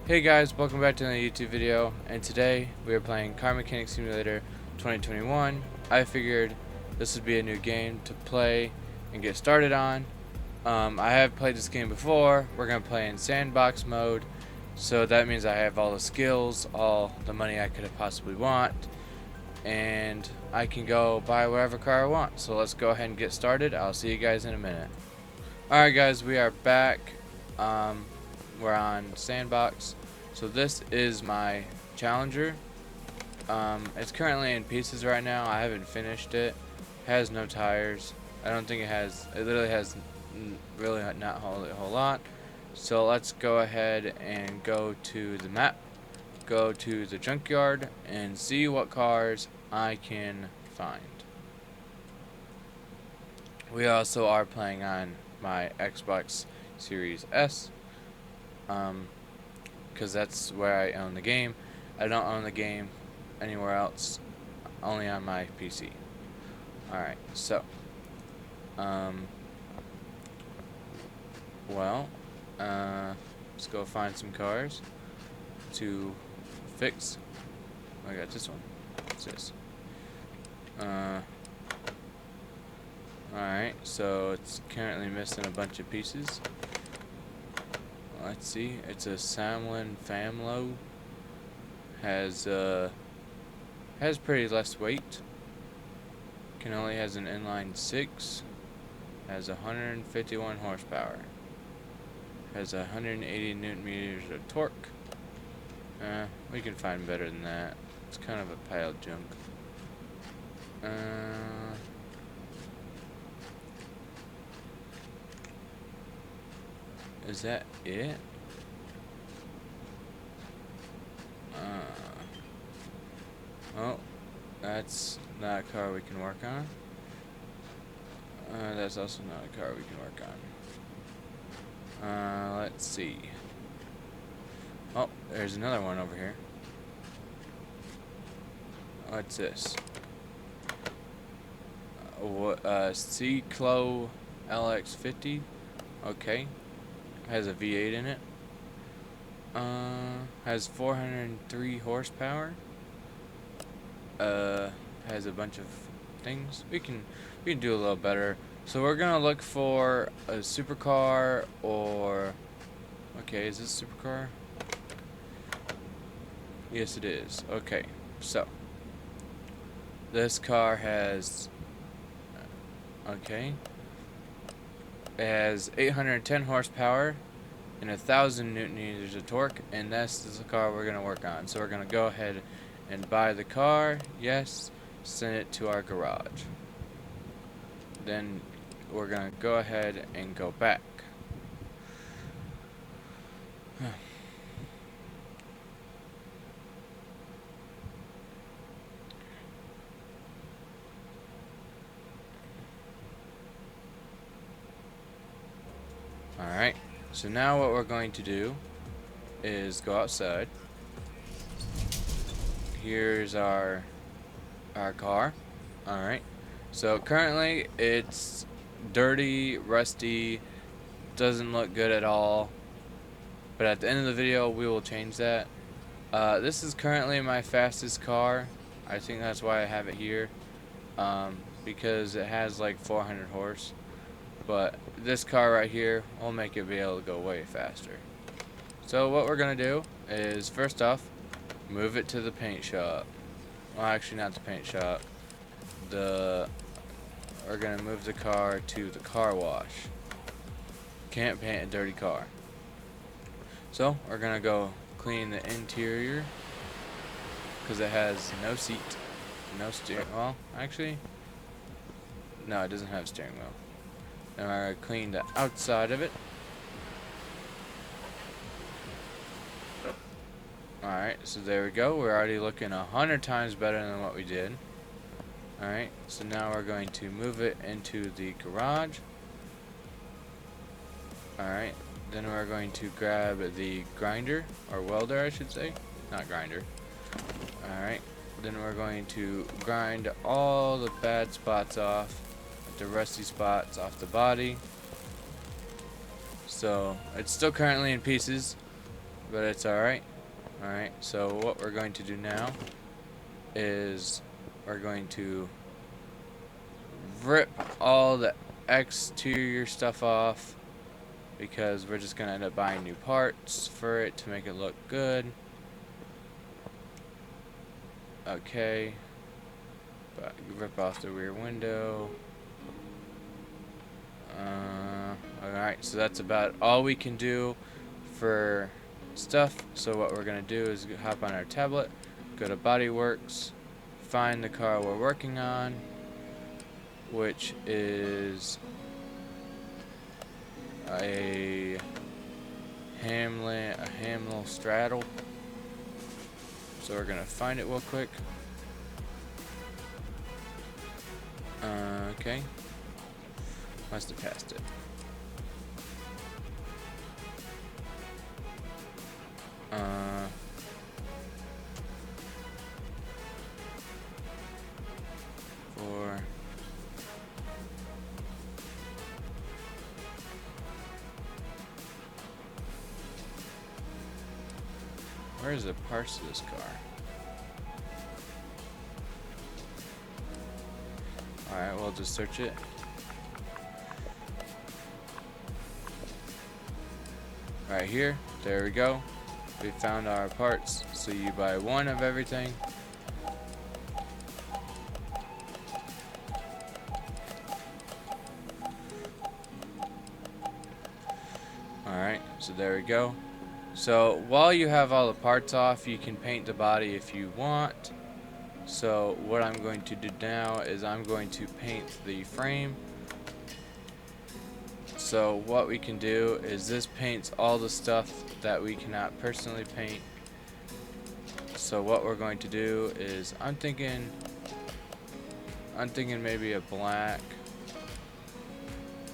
Hey guys, welcome back to another YouTube video, and today we are playing Car Mechanic Simulator 2021. I figured this would be a new game to play and get started on. I have played this game before. We're going to play in sandbox mode, so that means I have all the skills, all the money I could have possibly want, and I can go buy whatever car I want. So let's go ahead and get started. I'll see you guys in a minute. Alright guys, we are back. We're on sandbox. So this is my Challenger. It's currently in pieces right now. I haven't finished it. It has no tires. I don't think it has. It literally has really not a whole lot. So let's go ahead and go to the map. Go to the junkyard and see what cars I can find. We also are playing on my Xbox Series S. Because that's where I own the game. I don't own the game anywhere else, only on my PC. Alright, so let's go find some cars to fix. I got this one. What's this? Alright, so it's currently missing a bunch of pieces. Let's see, it's a Samlin Famlo. Has pretty less weight. Only has an inline 6. Has 151 horsepower. Has 180 newton meters of torque. We can find better than that. It's kind of a pile of junk. Is that it? Oh, that's not a car we can work on. That's also not a car we can work on. Let's see. Oh, there's another one over here. What's this? C-Clo LX50. Okay. Has a V8 in it. Has 403 horsepower. Has a bunch of things. We can do a little better. So we're gonna look for a supercar or. Okay, is this a supercar? Yes, it is. Okay, so this car has. Okay. It has 810 horsepower and 1,000 newton meters of torque, and this is the car we're going to work on. So we're going to go ahead and buy the car. Yes, send it to our garage. Then we're going to go ahead and go back. Alright, so now what we're going to do is go outside. Here's our car. Alright, so currently it's dirty, rusty, doesn't look good at all, but at the end of the video we will change that. This is currently my fastest car. I think that's why I have it here, because it has like 400 horse. But this car right here will make it be able to go way faster. So what we're going to do is, first off, move it to the paint shop. Well, actually not the paint shop. We're going to move the car to the car wash. Can't paint a dirty car. So we're going to go clean the interior, because it has no seat, no steering. Well, actually, no, it doesn't have a steering wheel. And we're going to clean the outside of it. Alright, so there we go. We're already looking 100 times better than what we did. Alright, so now we're going to move it into the garage. Alright, then we're going to grab the grinder, or welder I should say. Not grinder. Alright, then we're going to grind all the bad spots off. The rusty spots off the body. So it's still currently in pieces, but it's alright. Alright, so what we're going to do now is we're going to rip all the exterior stuff off, because we're just gonna end up buying new parts for it to make it look good. Okay, but rip off the rear window. Alright, so that's about all we can do for stuff. So what we're gonna do is hop on our tablet, go to Bodyworks, find the car we're working on, which is a Hamlin straddle. So we're gonna find it real quick. Okay. Must have passed it. For where's the parts of this car? Alright, we'll just search it. Right here, there we go. We found our parts. So you buy one of everything. Alright, so there we go. So while you have all the parts off, you can paint the body if you want. So what I'm going to do now is I'm going to paint the frame. So what we can do is this paints all the stuff that we cannot personally paint. So what we're going to do is I'm thinking maybe a black.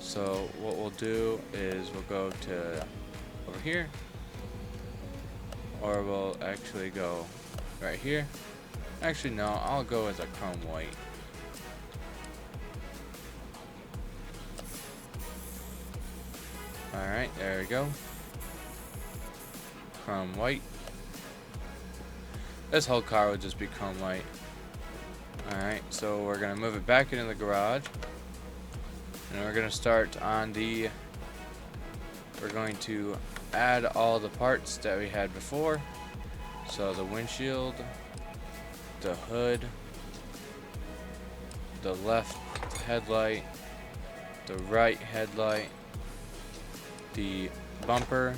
So what we'll do is we'll go to over here, or we'll actually go right here. Actually no, I'll go with a chrome white. Alright, there we go. Chrome white. This whole car would just be chrome white. Alright, so we're gonna move it back into the garage. And we're gonna start on the... We're going to add all the parts that we had before. So the windshield, the hood, the left headlight, the right headlight, the bumper,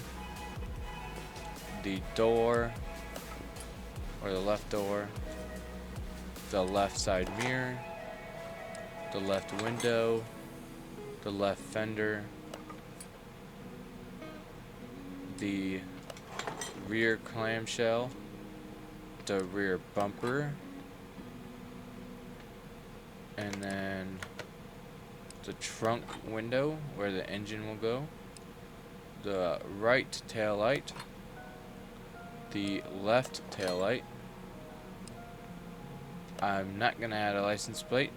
the door, or the left door, the left side mirror, the left window, the left fender, the rear clamshell, the rear bumper, and then the trunk window where the engine will go, the right tail light, the left tail light. I'm not gonna add a license plate.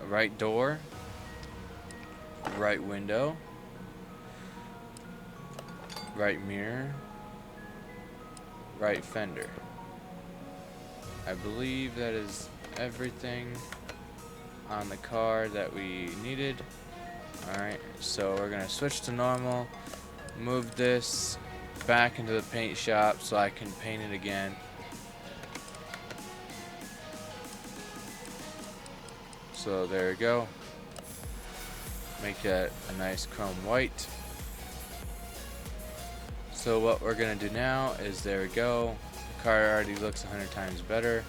Right door, right window, right mirror, right fender. I believe that is everything on the car that we needed. Alright, so we're gonna switch to normal, move this back into the paint shop so I can paint it again. So there we go. Make that a nice chrome white. So what we're gonna do now is, there we go. The car already looks 100 times better.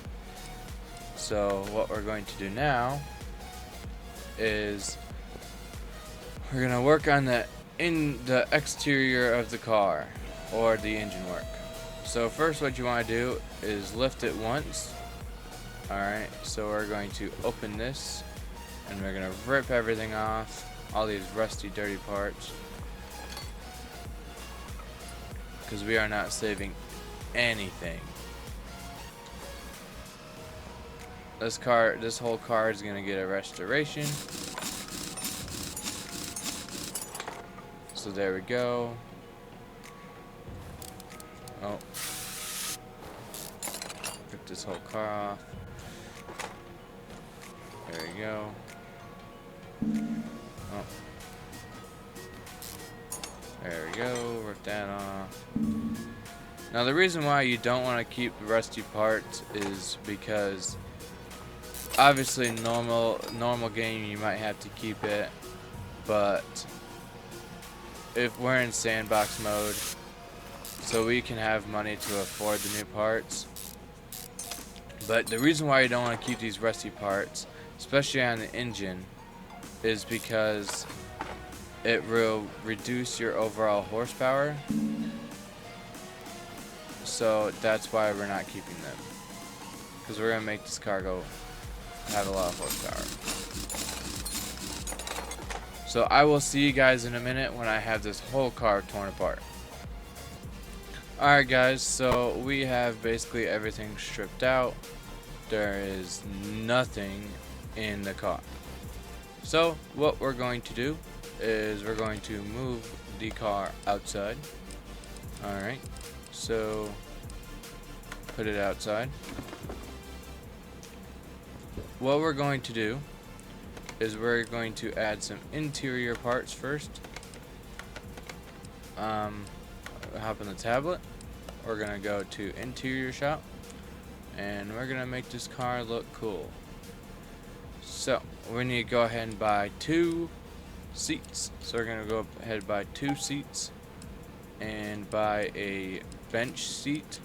So what we're going to do now is we're gonna work on the exterior of the car, or the engine work. So first what you want to do is lift it once. Alright, so we're going to open this and we're gonna rip everything off, all these rusty dirty parts, because we are not saving anything. This whole car is gonna get a restoration. So there we go. Oh. Rip this whole car off. There you go. Oh. There we go. Rip that off. Now the reason why you don't want to keep rusty parts is because obviously normal game you might have to keep it, but if we're in sandbox mode, so we can have money to afford the new parts. But the reason why you don't want to keep these rusty parts, especially on the engine, is because it will reduce your overall horsepower. So that's why we're not keeping them, because we're gonna make this car have a lot of horsepower. So I will see you guys in a minute when I have this whole car torn apart. Alright guys, so we have basically everything stripped out. There is nothing in the car. So what we're going to do is we're going to move the car outside. Alright, so put it outside. What we're going to do is we're going to add some interior parts first. Hop on the tablet. We're gonna go to interior shop, and we're gonna make this car look cool. So we need to go ahead and buy 2 seats. So we're gonna go ahead and buy 2 seats and buy a bench seat.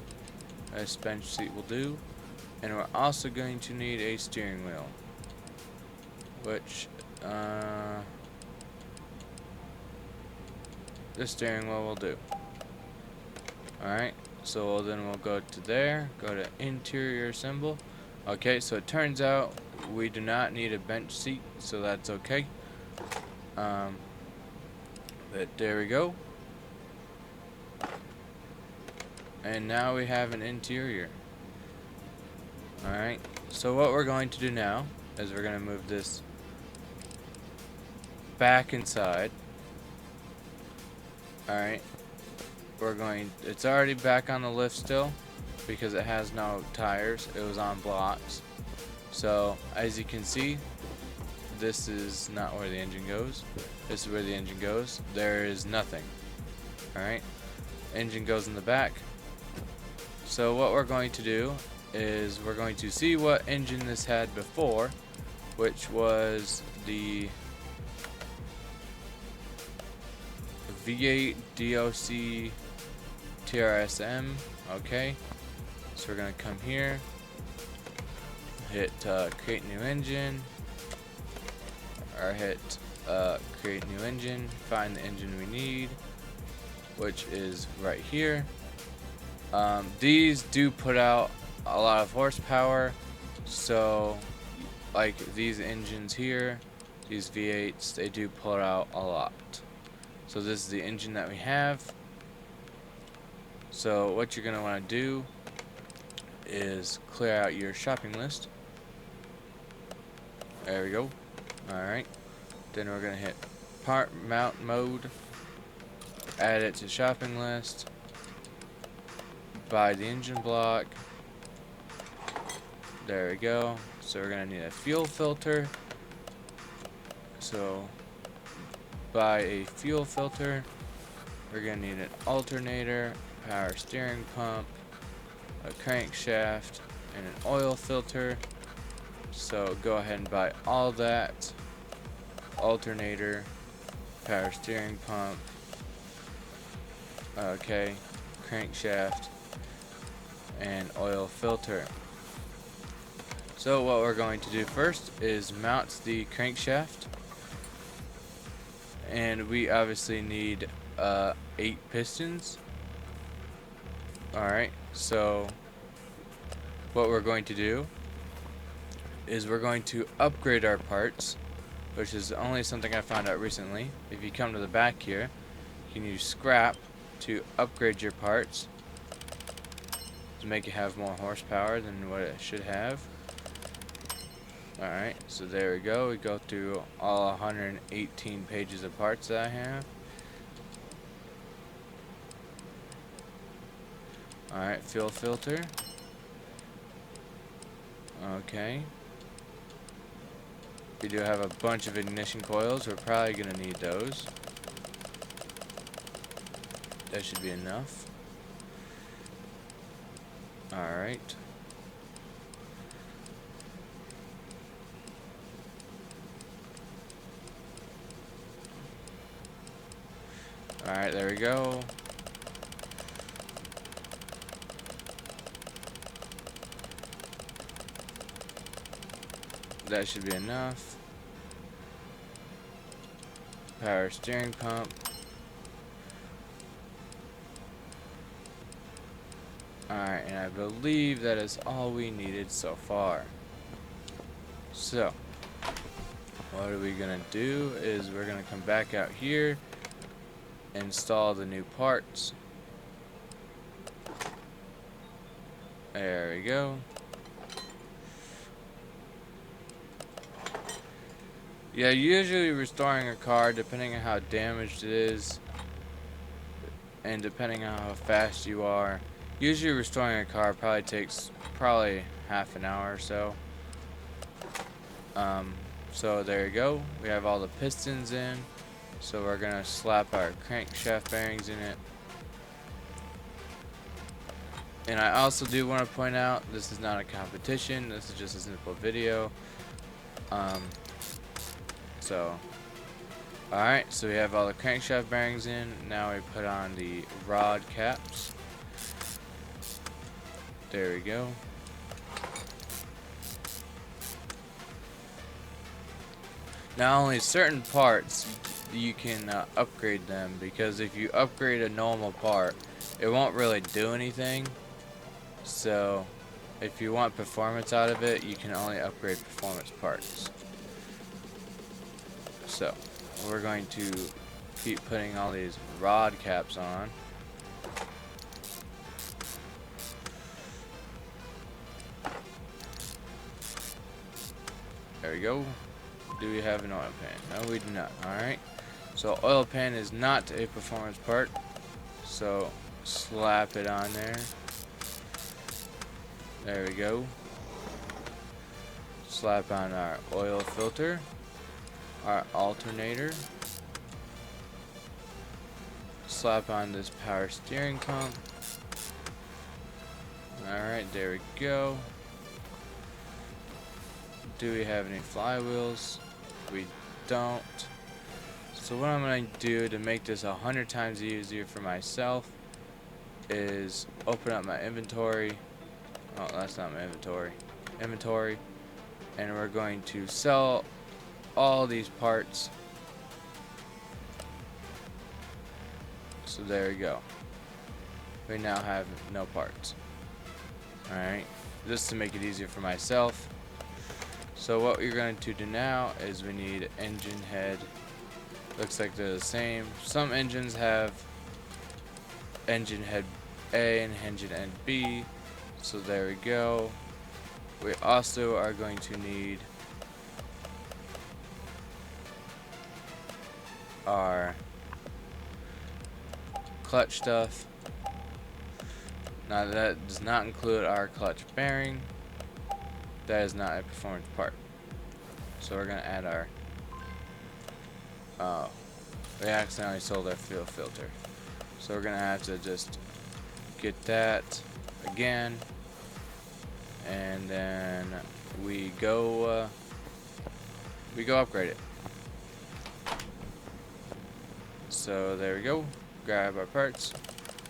This bench seat will do. And we're also going to need a steering wheel, which the steering wheel will do. Alright, so then we'll go to there, go to interior symbol. Okay, so it turns out we do not need a bench seat, so that's okay. But there we go. And now we have an interior. Alright, so what we're going to do now is we're going to move this back inside. Alright, it's already back on the lift still because it has no tires. It was on blocks. So as you can see, this is not where the engine goes. This is where the engine goes. There is nothing. Alright, engine goes in the back. So what we're going to do is we're going to see what engine this had before, which was the V8 DOC TRSM. Okay, so we're gonna come here, hit create new engine, or hit create new engine, find the engine we need, which is right here. These do put out a lot of horsepower, so like these engines here, these V8s, they do put out a lot. So this is the engine that we have. So what you're gonna want to do is clear out your shopping list. There we go. Alright, then we're gonna hit part mount mode, add it to shopping list, buy the engine block. There we go. So we're gonna need a fuel filter. So buy a fuel filter. We're gonna need an alternator, power steering pump, a crankshaft, and an oil filter. So go ahead and buy all that. Alternator, power steering pump, okay, crankshaft, and oil filter. So what we're going to do first is mount the crankshaft, and we obviously need 8 pistons. Alright, so what we're going to do is we're going to upgrade our parts, which is only something I found out recently. If you come to the back here, you can use scrap to upgrade your parts to make it have more horsepower than what it should have. Alright, so there we go. We go through all 118 pages of parts that I have. Alright, fuel filter. Okay. We do have a bunch of ignition coils. We're probably going to need those. That should be enough. Alright. Alright, there we go. That should be enough. Power steering pump. Alright, and I believe that is all we needed so far. So, what are we gonna do is we're gonna come back out here, install the new parts. There we go. Yeah, usually restoring a car, depending on how damaged it is, and depending on how fast you are, usually restoring a car probably takes half an hour or so. So there you go. We have all the pistons in. So we're gonna slap our crankshaft bearings in it. And I also do want to point out, this is not a competition. This is just a simple video. Alright, so we have all the crankshaft bearings in. Now we put on the rod caps. There we go. Now only certain parts you can upgrade them, because if you upgrade a normal part, it won't really do anything. So if you want performance out of it, you can only upgrade performance parts. So we're going to keep putting all these rod caps on. There we go. Do we have an oil pan? No, we do not. Alright. So oil pan is not a performance part. So slap it on there. There we go. Slap on our oil filter. Our alternator. Slap on this power steering pump. Alright, there we go. Do we have any flywheels? We don't. So what I'm going to do to make this 100 times easier for myself is open up my inventory. Oh, that's not my inventory. Inventory. And we're going to sell all these parts. So there we go. We now have no parts. Alright. Just to make it easier for myself. So what we're going to do now is we need engine head. Looks like they're the same. Some engines have engine head A and engine head B. So there we go. We also are going to need our clutch stuff. Now that does not include our clutch bearing. That is not a performance part. So we're gonna add our we accidentally sold our fuel filter. So we're gonna have to just get that again, and then we go upgrade it. So there we go. Grab our parts.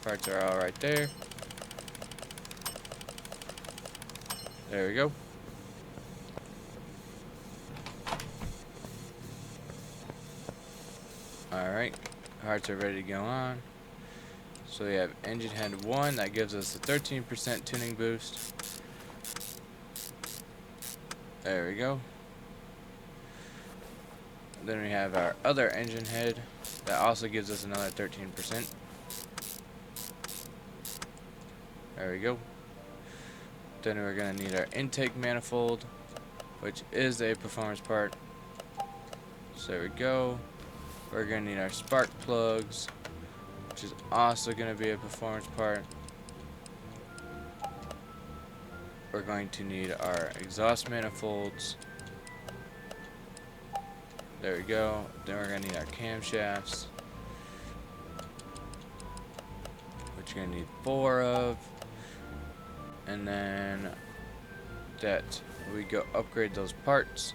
Parts are all right there. There we go. Alright, parts are ready to go on. So we have engine head 1, that gives us a 13% tuning boost. There we go. Then we have our other engine head, that also gives us another 13%. There we go. Then we're going to need our intake manifold, which is a performance part. So there we go. We're going to need our spark plugs, which is also going to be a performance part. we're going to need our exhaust manifolds. There we go. Then we're going to need our camshafts, which you're going to need 4 of. And then that we go upgrade those parts.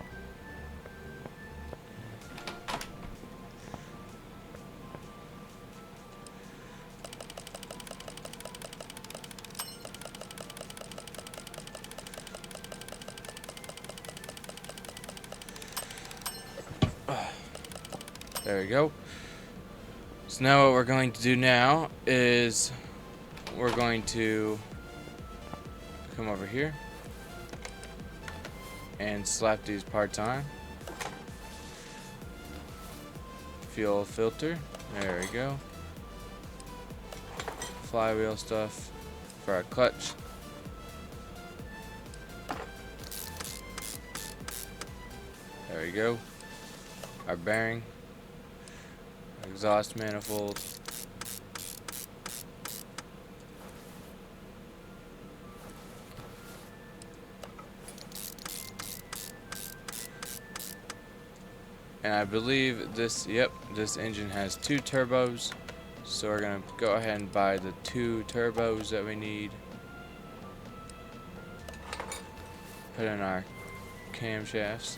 There we go. So now what we're going to do now is we're going to come over here and slap these parts on. Fuel filter. There we go. Flywheel stuff for our clutch. There we go. Our bearing. Exhaust manifold. And I believe this, yep, this engine has 2 turbos. So we're going to go ahead and buy the 2 turbos that we need. Put in our camshafts.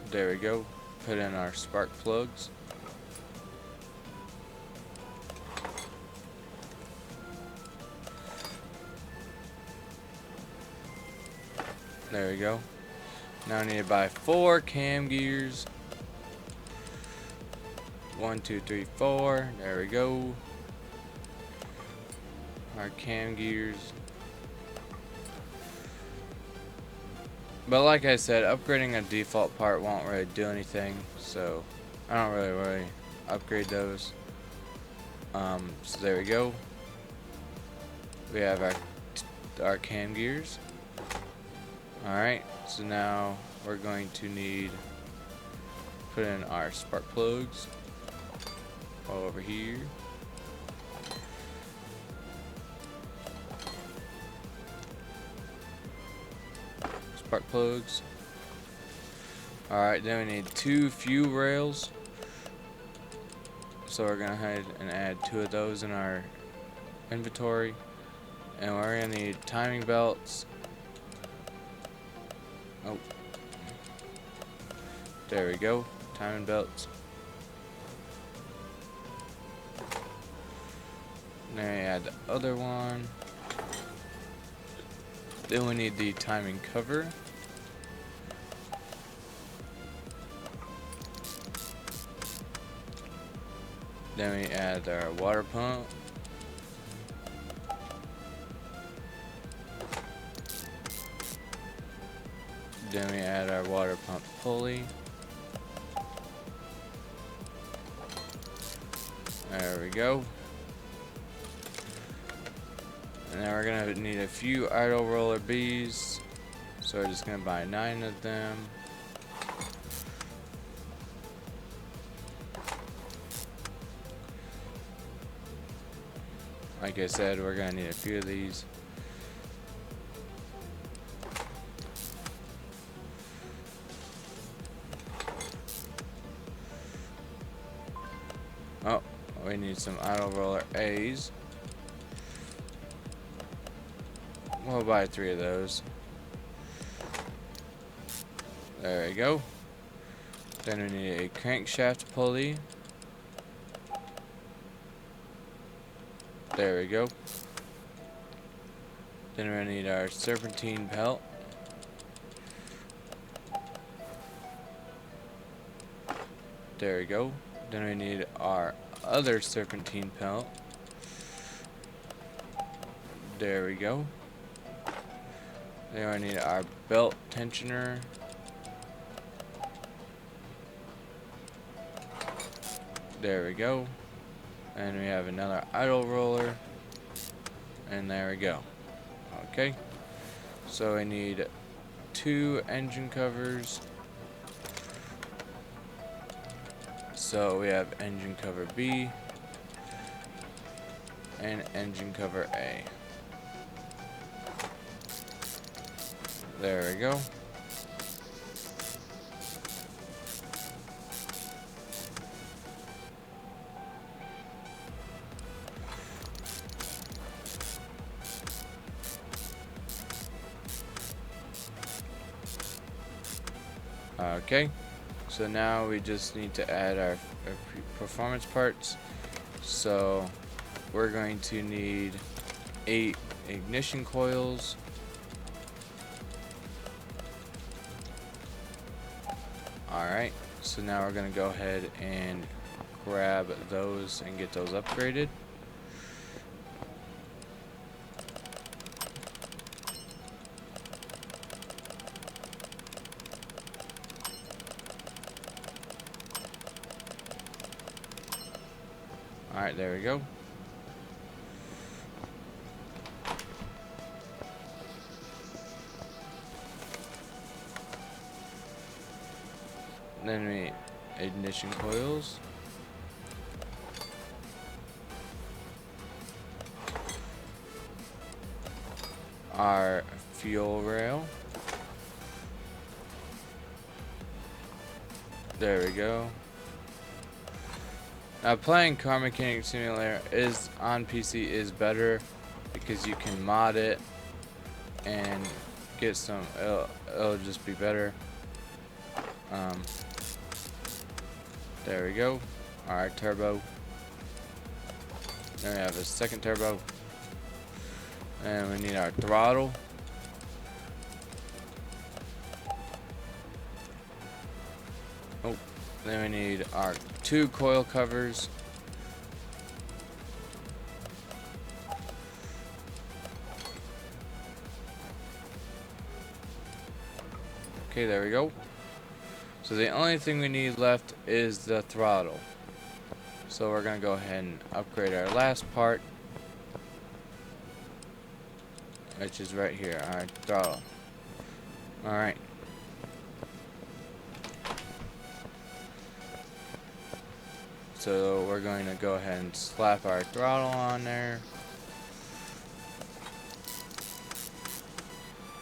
There we go. Put in our spark plugs. There we go. Now I need to buy 4 cam gears. 1, 2, 3, 4. There we go. Our cam gears. But like I said, upgrading a default part won't really do anything, so I don't really upgrade those. So there we go. We have our cam gears. Alright, so now we're going to need put in our spark plugs over here. Spark plugs. Alright, then we need 2 fuel rails. So we're going to go ahead and add 2 of those in our inventory. And we're going to need timing belts. Oh. There we go. Timing belts. Then we add the other one. Then we need the timing cover. Then we add our water pump. Then we add our water pump pulley. There we go. And then we're gonna need a few idle roller bees. So we're just gonna buy 9 of them. Like I said, we're gonna need a few of these. Oh, we need some idle roller A's. We'll buy 3 of those. There we go. Then we need a crankshaft pulley. There we go. Then we're gonna need our serpentine pelt. There we go. Then we need our other serpentine pelt. There we go. Then we need our belt tensioner. There we go. And we have another idle roller. And there we go. Okay. So we need 2 engine covers. So we have engine cover B and engine cover A. There we go. Okay, so now we just need to add our performance parts. So we're going to need 8 ignition coils. Alright, so now we're going to go ahead and grab those and get those upgraded. Alright, there we go. Then we ignition coils. Our fuel rail. There we go. Now playing Car Mechanic Simulator is on PC is better because you can mod it and get some. It'll just be better. There we go. Our turbo. Then we have a second turbo, and we need our throttle. Oh, then we need our 2 coil covers. Okay, there we go. So the only thing we need left is the throttle. So we're going to go ahead and upgrade our last part, which is right here, our throttle. Alright. So we're going to go ahead and slap our throttle on there.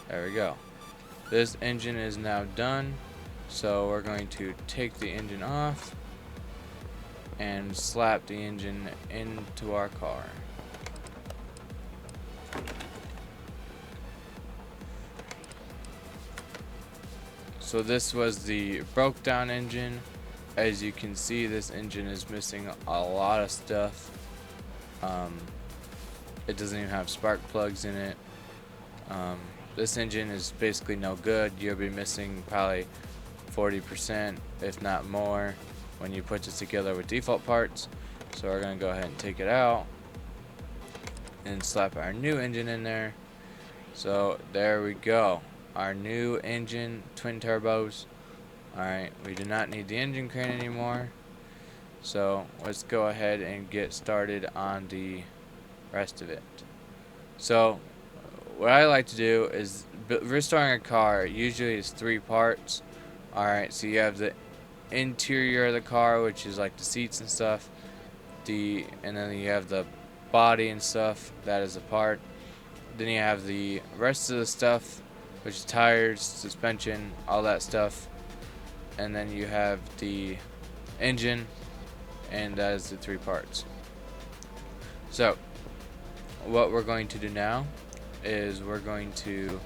There we go. This engine is now done. So we're going to take the engine off and slap the engine into our car. So this was the broke down engine. As you can see, this engine is missing a lot of stuff. It doesn't even have spark plugs in it. This engine is basically no good. You'll be missing probably 40%, if not more, when you put this together with default parts. So we're going to go ahead and take it out and slap our new engine in there. So there we go, our new engine, twin turbos. Alright, we do not need the engine crane anymore. So let's go ahead and get started on the rest of it. So what I like to do is restoring a car usually is 3 parts. Alright, so you have the interior of the car, which is like the seats and stuff, and then you have the body and stuff, that is a part. Then you have the rest of the stuff, which is tires, suspension, all that stuff. And then you have the engine, and that is the 3 parts. So what we're going to do now is we're going to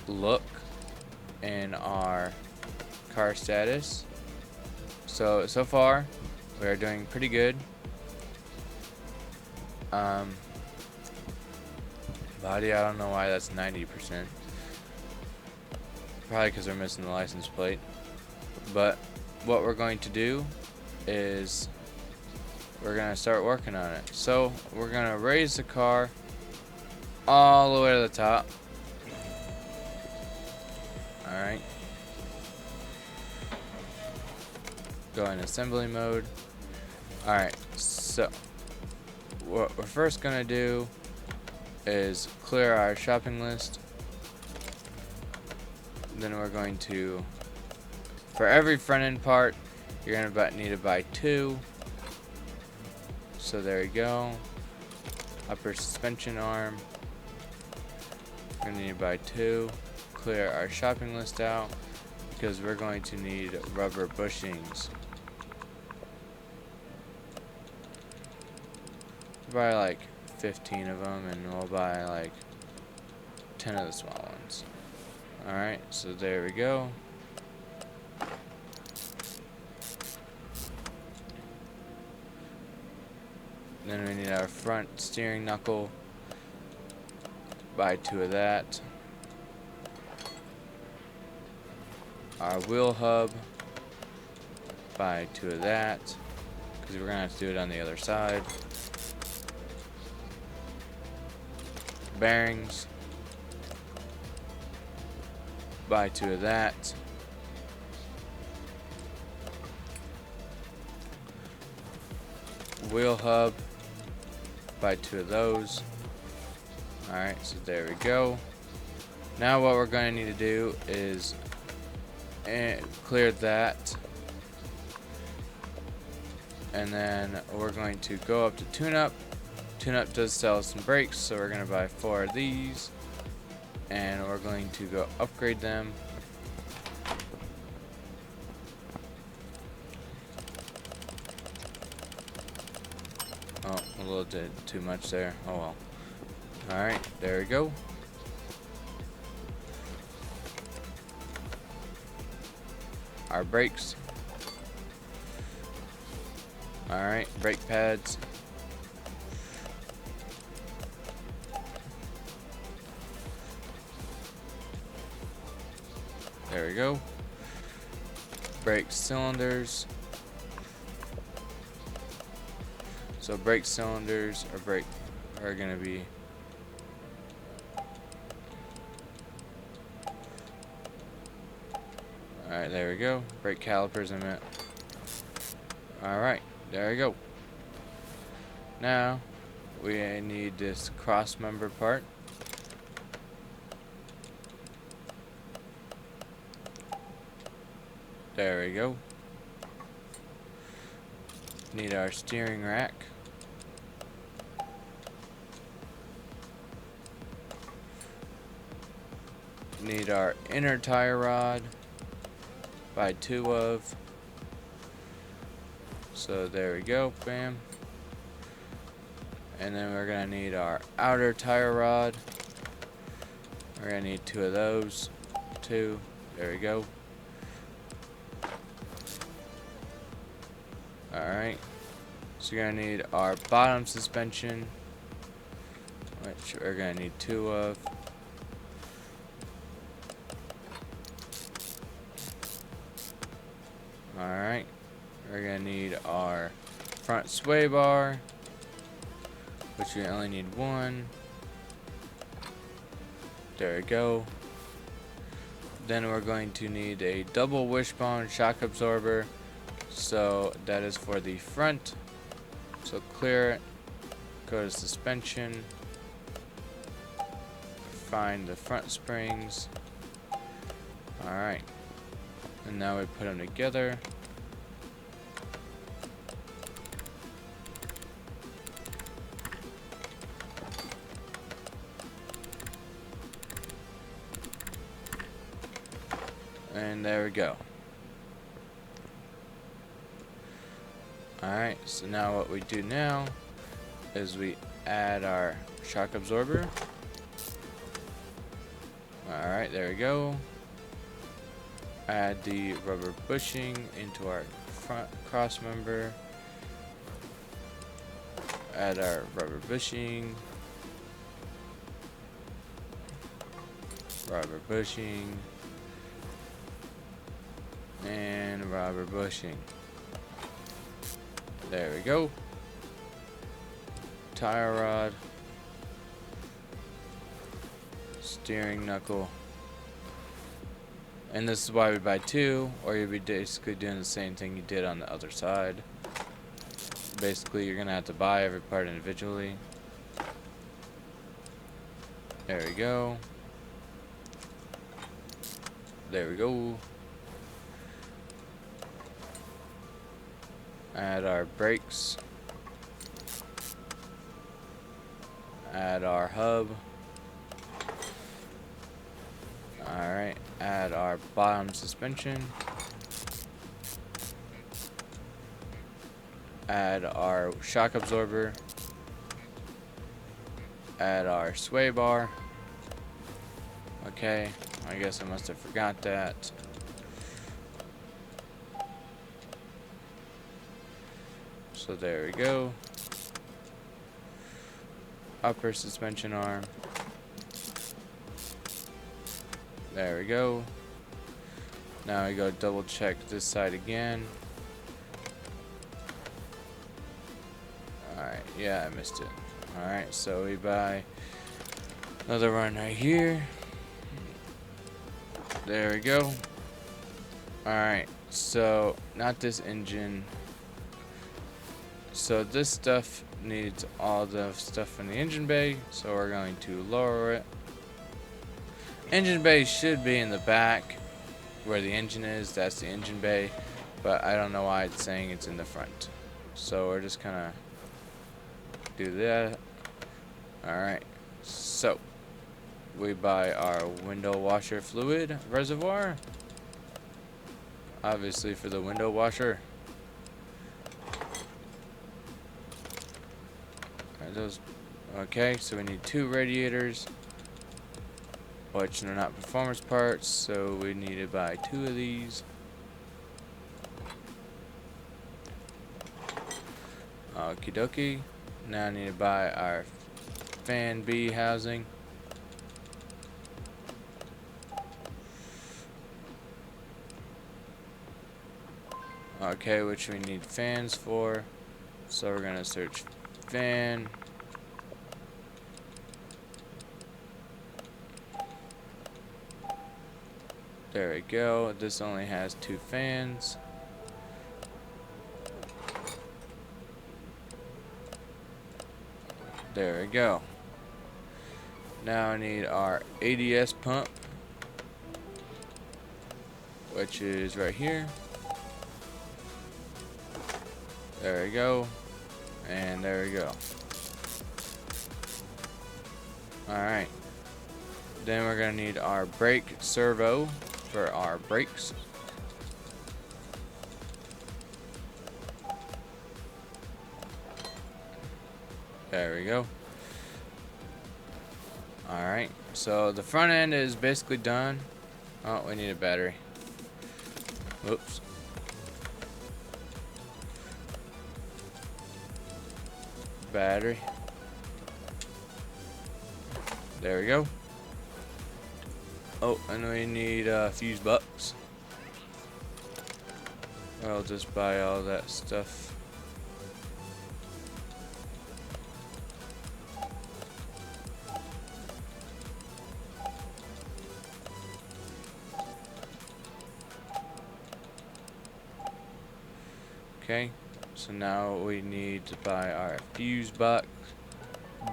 look in our car status. So far we are doing pretty good. Body, I don't know why that's 90%. Probably because we're missing the license plate. But what we're going to do is we're going to start working on it. So we're going to raise the car all the way to the top. Alright. Go in assembly mode. Alright, so what we're first going to do is clear our shopping list. Then we're going to, for every front end part, you're going to need to buy 2. So there you go. Upper suspension arm, you're going to need to buy 2. clear our shopping list out because we're going to need rubber bushings. Buy like 15 of them, and we'll buy like 10 of the small ones. Alright, so there we go. Then we need our front steering knuckle. Buy 2 of that. Our wheel hub. Buy 2 of that, because we're gonna have to do it on the other side. Bearings. Buy 2 of that. Wheel hub. Buy 2 of those. Alright, so there we go. Now what we're going to need to do is clear that. And then we're going to go up to tune-up. Tune-up does sell some brakes, so we're going to buy 4 of these. And we're going to go upgrade them. Oh, a little bit too much there. Oh well. Alright, there we go. Our brakes. Alright, brake pads. There we go. Brake cylinders. So brake cylinders are gonna be alright, there we go. Brake calipers I meant. Alright, there we go. Now we need this cross member part. There we go. Need our steering rack. Need our inner tire rod. Buy 2 of. So there we go, bam. And then we're gonna need our outer tire rod. We're gonna need 2 of those. 2. There we go. Alright. So you're gonna need our bottom suspension, which we're gonna need 2 of. Alright. We're gonna need our front sway bar, which we only need 1. There we go. Then we're going to need a double wishbone shock absorber. So that is for the front. So clear it. Go to suspension. Find the front springs. Alright. And now we put them together. And there we go. Alright, so now what we do now is we add our shock absorber. Alright, there we go. Add the rubber bushing into our front cross member. Add our rubber bushing. Rubber bushing. And rubber bushing. There we go. Tire rod. Steering knuckle. And this is why we buy 2, or you'd be basically doing the same thing you did on the other side. Basically, you're gonna have to buy every part individually. There we go. There we go. Add our brakes. Add our hub. Alright, add our bottom suspension. Add our shock absorber. Add our sway bar. Okay, I guess I must have forgot that. So there we go. Upper suspension arm. There we go. Now we go double check this side again. Alright, yeah, I missed it. Alright, so we buy another one right here. There we go. Alright, so not this engine. So this stuff needs all the stuff in the engine bay, so we're going to lower it. Engine bay should be in the back where the engine is. That's the engine bay, but I don't know why it's saying it's in the front. So we're just gonna do that. Alright, so we buy our window washer fluid reservoir, obviously for the window washer. Are those okay? So we need 2 radiators, which are not performance parts, so we need to buy 2 of these. Okie dokie. Now I need to buy our fan B housing. Okay, which we need fans for. So we're gonna search fan. There we go. This only has 2 fans. There we go. Now I need our ADS pump, which is right here. There we go. And there we go. Alright. Then we're going to need our brake servo for our brakes. There we go. Alright, so the front end is basically done. Oh, we need a battery. Whoops. Battery. There we go. Oh, and we need fuse box. I'll just buy all that stuff. Okay, so now we need to buy our fuse box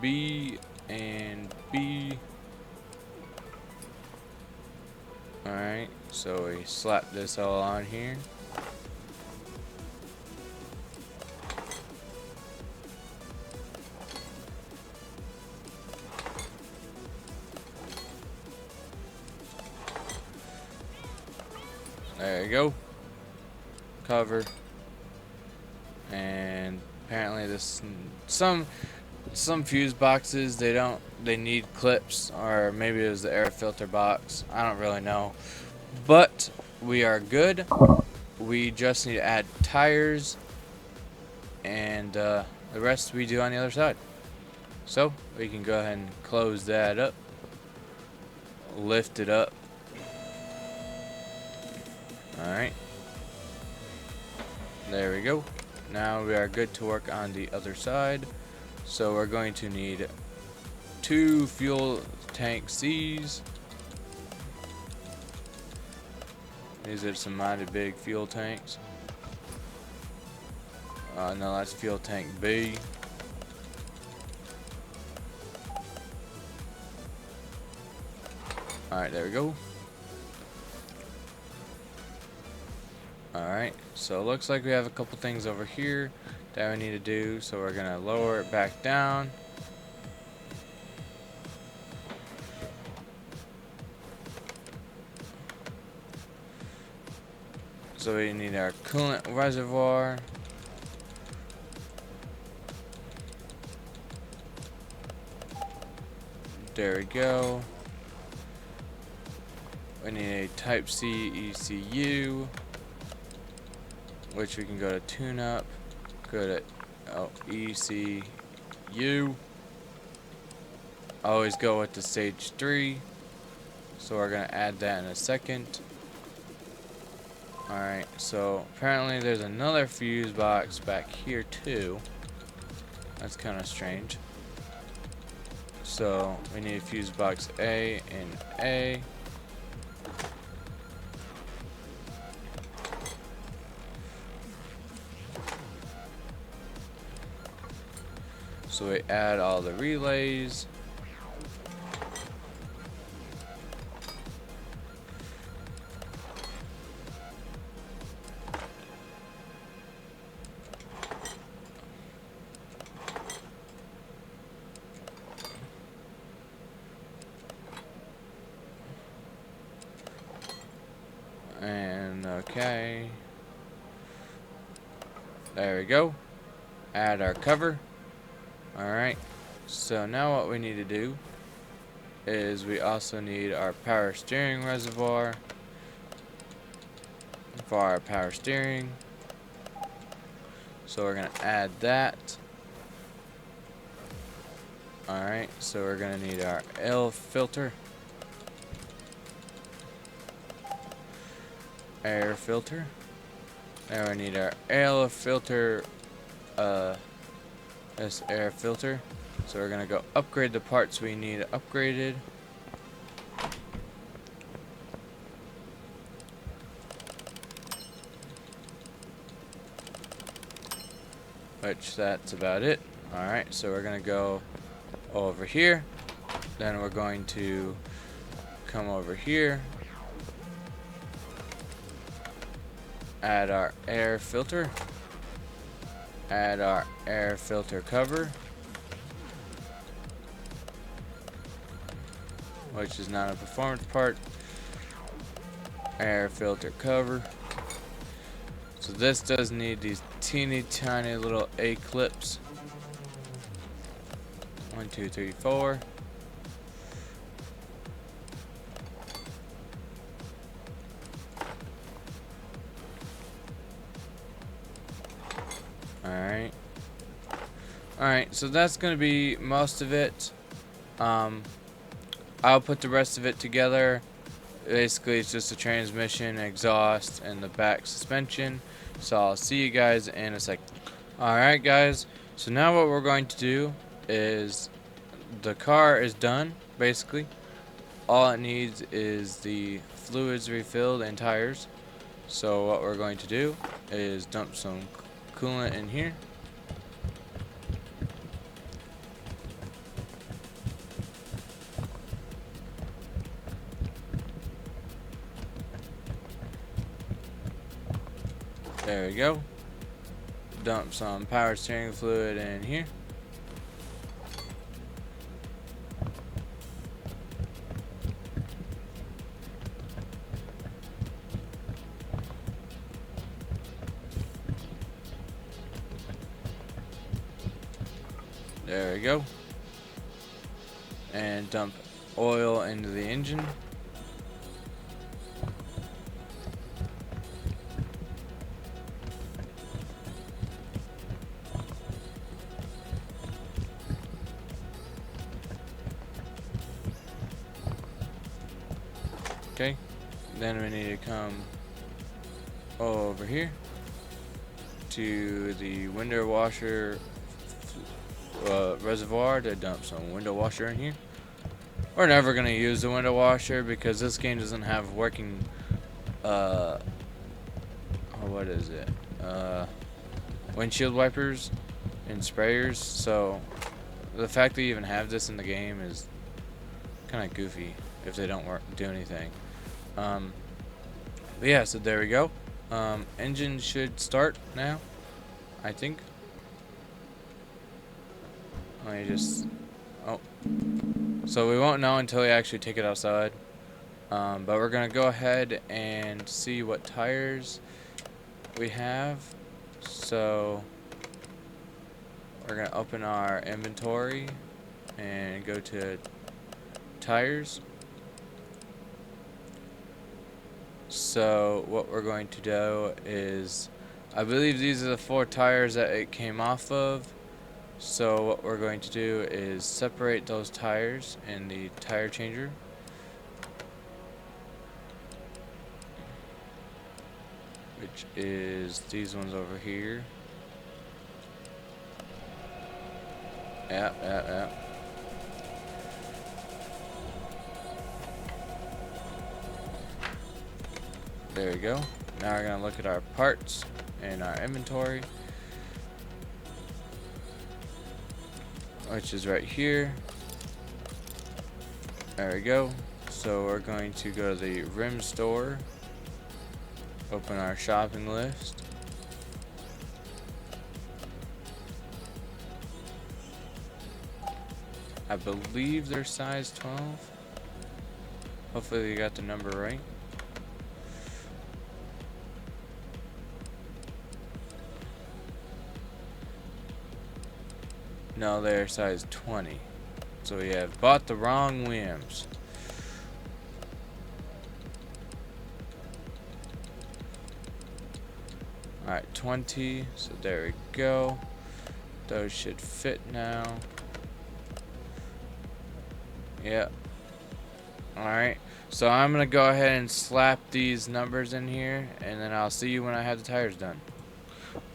B and B. Alright, so we slap this all on here. There you go. Cover. And apparently this some fuse boxes they need clips, or maybe it was the air filter box. I don't really know. But we are good. We just need to add tires, and the rest we do on the other side. So we can go ahead and close that up. Lift it up. Alright. There we go. Now we are good to work on the other side. So we're going to need 2 fuel tank C's. These are some mighty big fuel tanks. No, that's fuel tank B. Alright, there we go. Alright, so it looks like we have a couple things over here that we need to do, so we're gonna lower it back down. So we need our coolant reservoir. There we go. We need a Type C ECU, which we can go to tune up. Go to ECU. Always go with the stage 3. So we're gonna add that in a second. Alright, so apparently there's another fuse box back here too. That's kind of strange. So we need fuse box A and A. So we add all the relays. And okay. There we go. Add our cover. Alright. So now what we need to do is we also need our power steering reservoir for our power steering. So we're going to add that. Alright, so we're going to need our L filter. Air filter. Now we need our air filter, this air filter. So we're gonna go upgrade the parts we need upgraded. Which that's about it. Alright, so we're gonna go over here. Then we're going to come over here. Add our air filter. Add our air filter cover, which is not a performance part. Air filter cover. So this does need these teeny tiny little A clips. 1, 2, 3, 4. Alright, so that's going to be most of it. I'll put the rest of it together. Basically, it's just a transmission, exhaust, and the back suspension. So I'll see you guys in a second. Alright guys, so now what we're going to do is the car is done, basically. All it needs is the fluids refilled and tires. So what we're going to do is dump some coolant in here. There we go. Dump some power steering fluid in here. There we go. And dump oil into the engine. Okay, then we need to come over here to the window washer reservoir to dump some window washer in here. We're never going to use the window washer because this game doesn't have working what is it, windshield wipers and sprayers, so the fact that you even have this in the game is kind of goofy if they don't do anything. But yeah, so there we go. Engine should start now, I think. Let me just, so we won't know until we actually take it outside. But we're gonna go ahead and see what tires we have. So we're gonna open our inventory and go to tires. So what we're going to do is, I believe these are the 4 tires that it came off of. So what we're going to do is separate those tires in the tire changer. Which is these ones over here. Yep. There we go. Now we're gonna look at our parts and our inventory, which is right here. There we go. So we're going to go to the rim store, open our shopping list. I believe they're size 12. Hopefully you got the number right. No, they're size 20. So we have bought the wrong rims. Alright, 20. So there we go. Those should fit now. Yep. Alright. So I'm going to go ahead and slap these numbers in here, and then I'll see you when I have the tires done.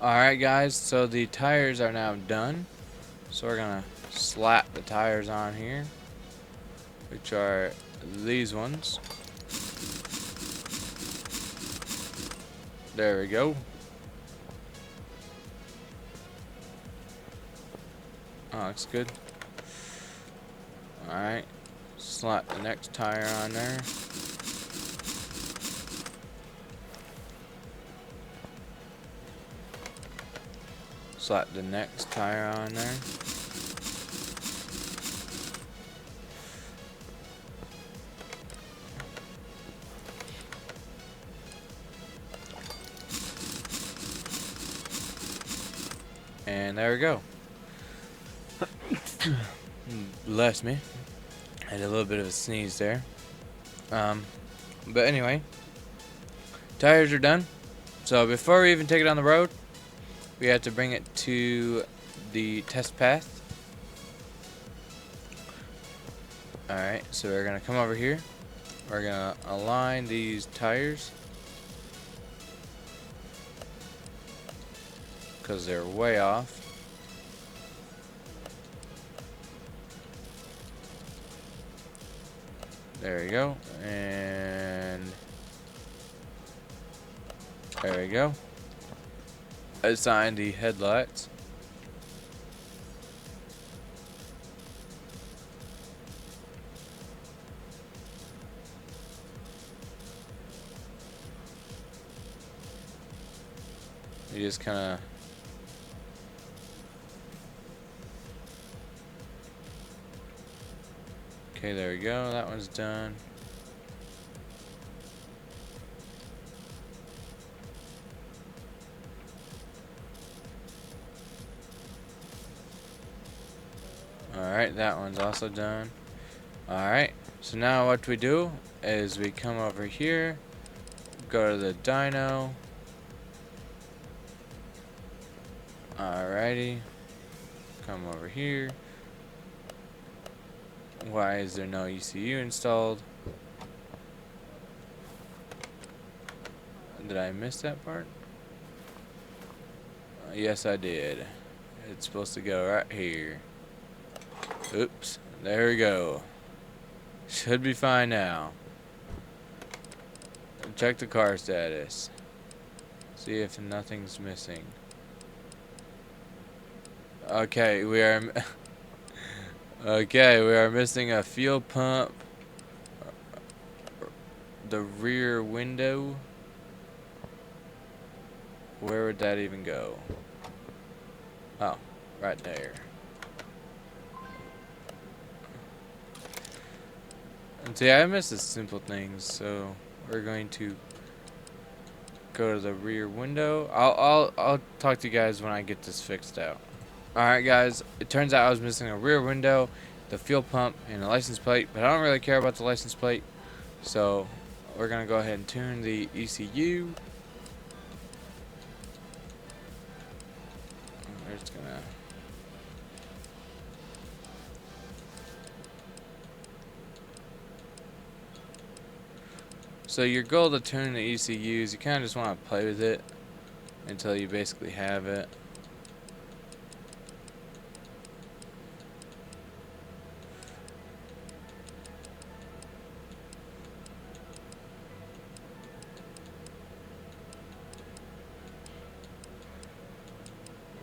Alright guys, so the tires are now done. So we're going to slap the tires on here, which are these ones. There we go. Oh, looks good. Alright. Slap the next tire on there. Slap the next tire on there. And there we go. Bless me. I had a little bit of a sneeze there. But anyway, tires are done. So before we even take it on the road, we have to bring it to the test path. Alright, so we're going to come over here. We're going to align these tires, because they're way off. There we go. And there we go. Assign the headlights. You just kind of okay, there we go. That one's done. Alright, that one's also done. Alright, so now what we do is we come over here, go to the dyno. Alrighty, come over here. Why is there no ECU installed? Did I miss that part? Yes, I did. It's supposed to go right here. Oops, there we go. Should be fine now. Check the car status. See if nothing's missing. Okay, we are okay, we are missing a fuel pump, the rear window. Where would that even go? Oh, right there. And see, I miss the simple things, so we're going to go to the rear window. I'll talk to you guys when I get this fixed out. Alright guys, it turns out I was missing a rear window, the fuel pump, and the license plate, but I don't really care about the license plate. So we're gonna go ahead and tune the ECU. We're just gonna So your goal to tune the ECU is you kind of just want to play with it until you basically have it.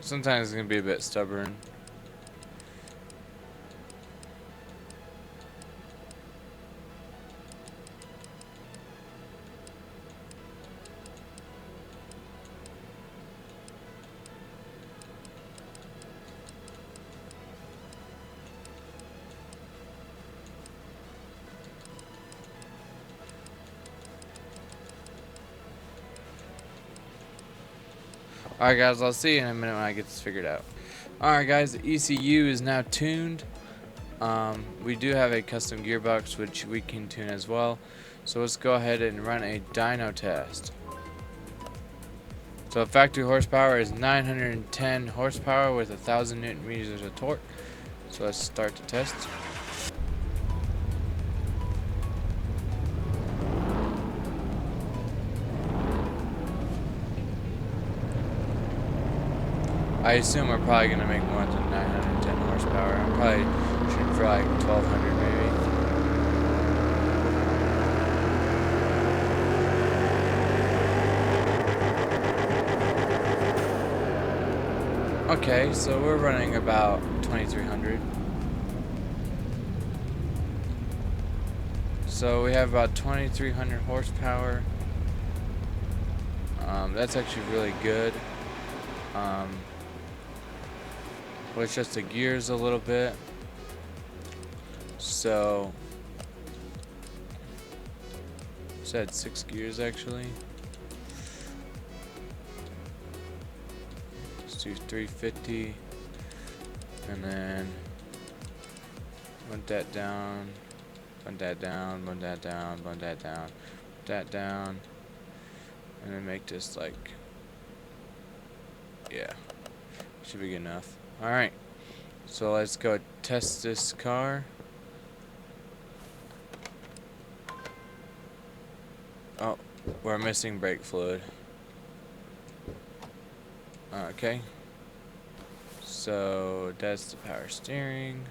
Sometimes it's going to be a bit stubborn. Alright guys, I'll see you in a minute when I get this figured out. Alright guys, the ECU is now tuned. We do have a custom gearbox which we can tune as well. So let's go ahead and run a dyno test. So factory horsepower is 910 horsepower with 1,000 Newton meters of torque. So let's start the test. I assume we're probably going to make more than 910 horsepower. I'm probably shooting for like 1,200 maybe. Okay, so we're running about 2,300. So we have about 2,300 horsepower. That's actually really good. Let's adjust the gears a little bit. So, said 6 gears actually. Let's do 350, and then bump that down, bump that down, bump that down, bump that down, bump that down, and then make this like, yeah, should be good enough. Alright, so let's go test this car. Oh, we're missing brake fluid. Okay, so that's the power steering.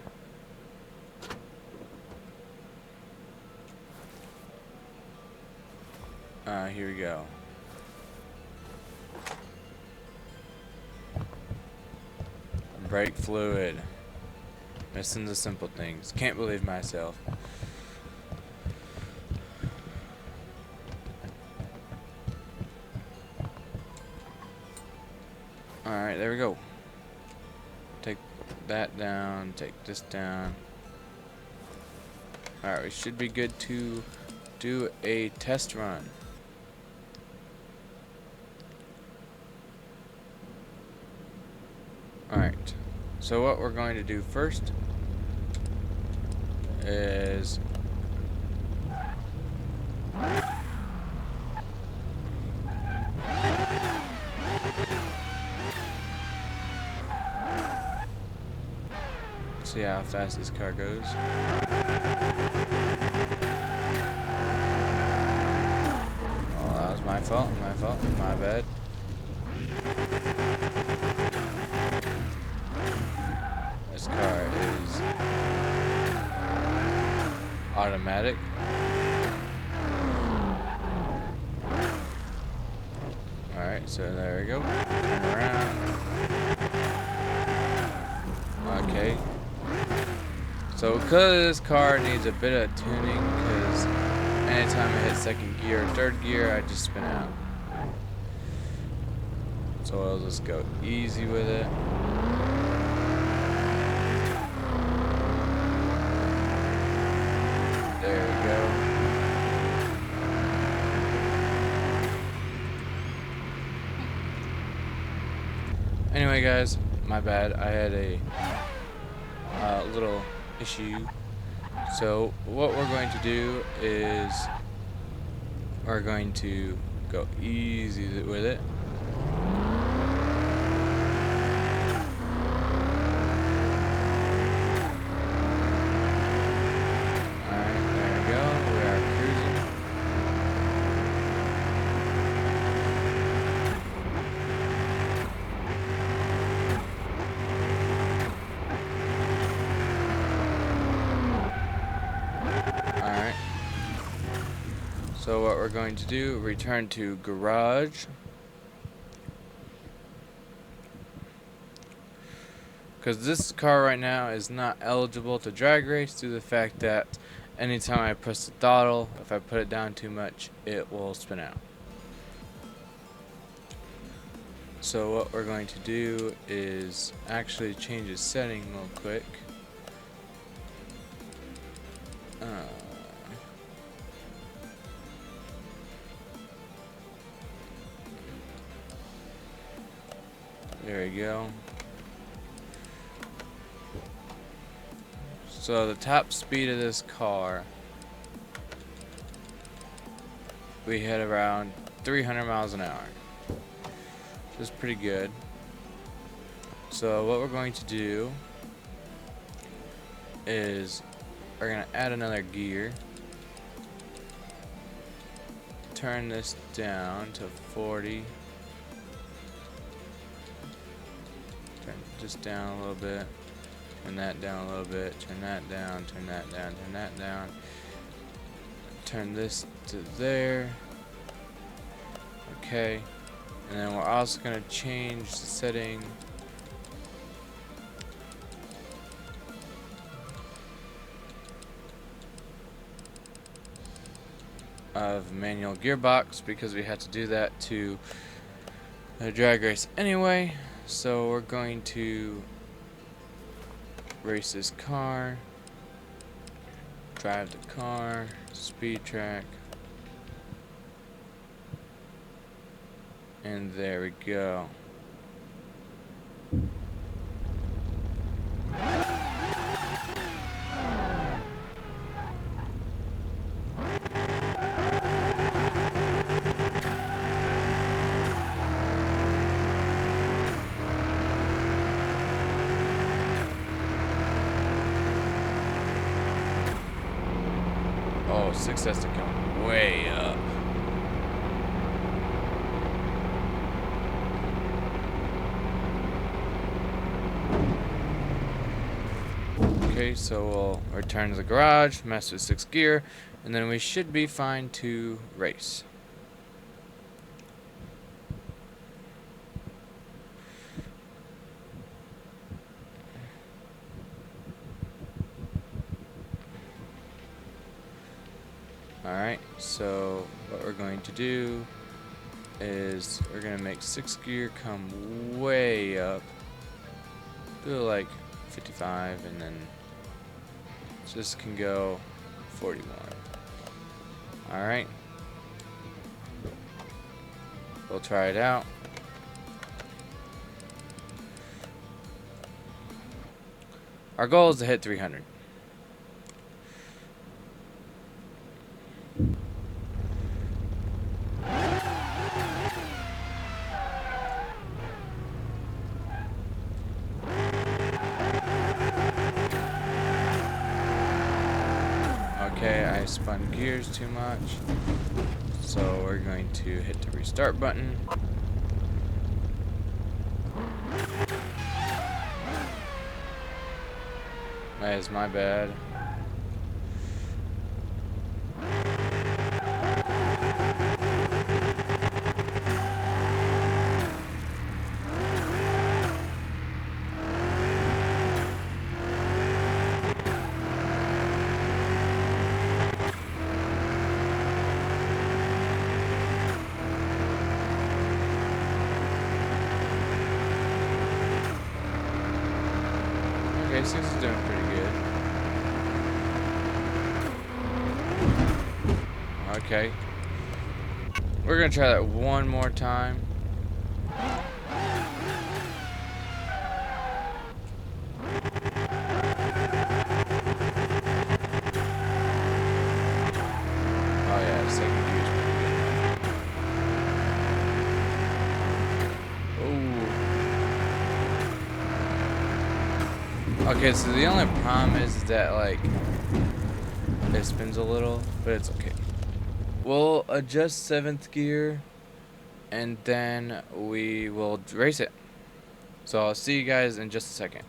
Here we go. Brake fluid. Missing the simple things. Can't believe myself. Alright, there we go. Take that down. Take this down. Alright, we should be good to do a test run. Alright. So what we're going to do first is see how fast this car goes. Oh, that was my fault, my bad. This car is automatic. Alright, so there we go. Turn around. Okay. So because this car needs a bit of tuning, because anytime I hit second gear or third gear, I just spin out. So I'll just go easy with it. There we go. Anyway, guys, my bad. I had a little issue. So what we're going to do is we're going to go easy with it. So what we're going to do, return to garage. Because this car right now is not eligible to drag race due to the fact that anytime I press the throttle, if I put it down too much, it will spin out. So what we're going to do is actually change the setting real quick. There we go. So the top speed of this car, we hit around 300 miles an hour. Which is pretty good. So what we're going to do is we're going to add another gear. Turn this down to 40. Turn this down a little bit. Turn that down a little bit. Turn that down. Turn that down. Turn that down. Turn this to there. Okay. And then we're also going to change the setting of manual gearbox because we had to do that to the drag race anyway. So we're going to race this car, drive the car, speed track, and there we go. Oh, 6 has to come way up. Okay, so we'll return to the garage, mess with 6th gear, and then we should be fine to race. Alright, so what we're going to do is we're going to make 6th gear come way up. Do like 55 and then this can go 41. Alright. We'll try it out. Our goal is to hit 300. Okay, I spun gears too much, so we're going to hit the restart button. That is my bad. Okay, 6 is doing pretty good. Okay. We're gonna try that one more time. second gear is pretty good. Oh. Okay, so the only problem is that, like, it spins a little, but it's okay. We'll adjust 7th gear, and then we will race it. So I'll see you guys in just a second.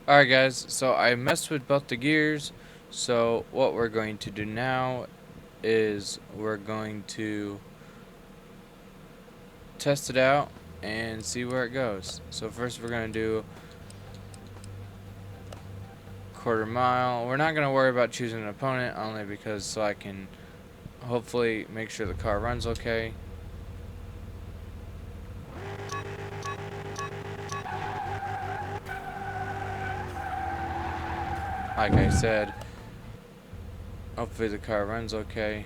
Alright guys, so I messed with both the gears, so what we're going to do now is we're going to test it out and see where it goes. So first we're going to do quarter mile. We're not going to worry about choosing an opponent, only because so I can hopefully make sure the car runs okay. Like I said, hopefully the car runs okay.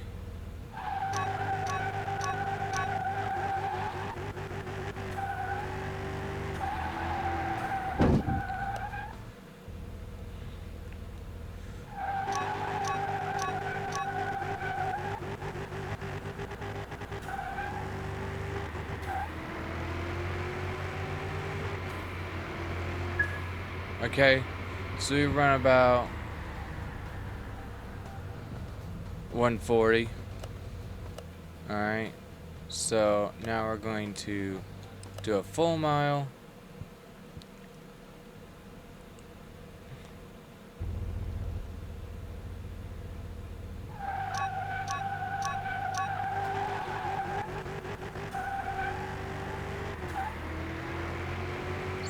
Okay, so we run about 140. Alright, so now we're going to do a full mile.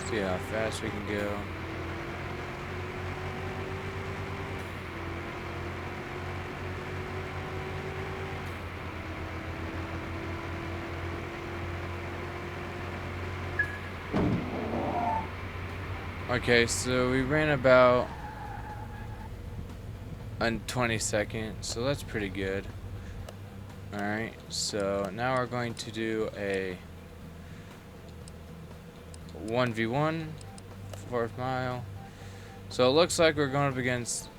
See how fast we can go. Okay, so we ran about 20 seconds, so that's pretty good. Alright, so now we're going to do a 1v1, 4th mile. So it looks like we're going up against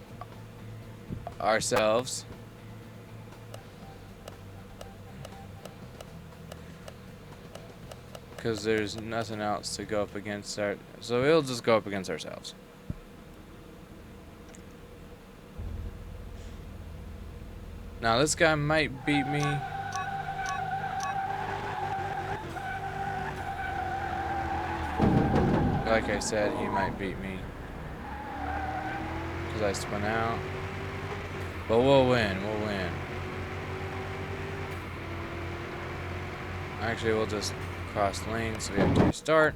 ourselves. Because there's nothing else to go up against our... So we'll just go up against ourselves. Now this guy might beat me. Like I said, he might beat me. Because I spun out. But we'll win, we'll win. Actually, we'll just cross lanes, so we have to restart.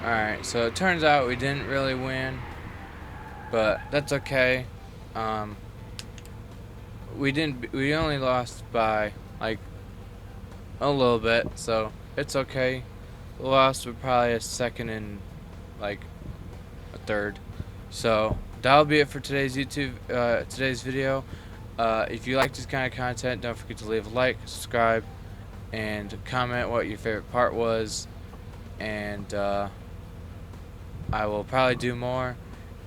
Alright, so it turns out we didn't really win, but that's okay. We only lost by like a little bit, so it's okay. We lost with probably a second and like a third. So that'll be it for today's today's video. If you like this kind of content, don't forget to leave a like, subscribe, and comment what your favorite part was, and I will probably do more,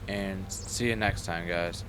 and see you next time, guys.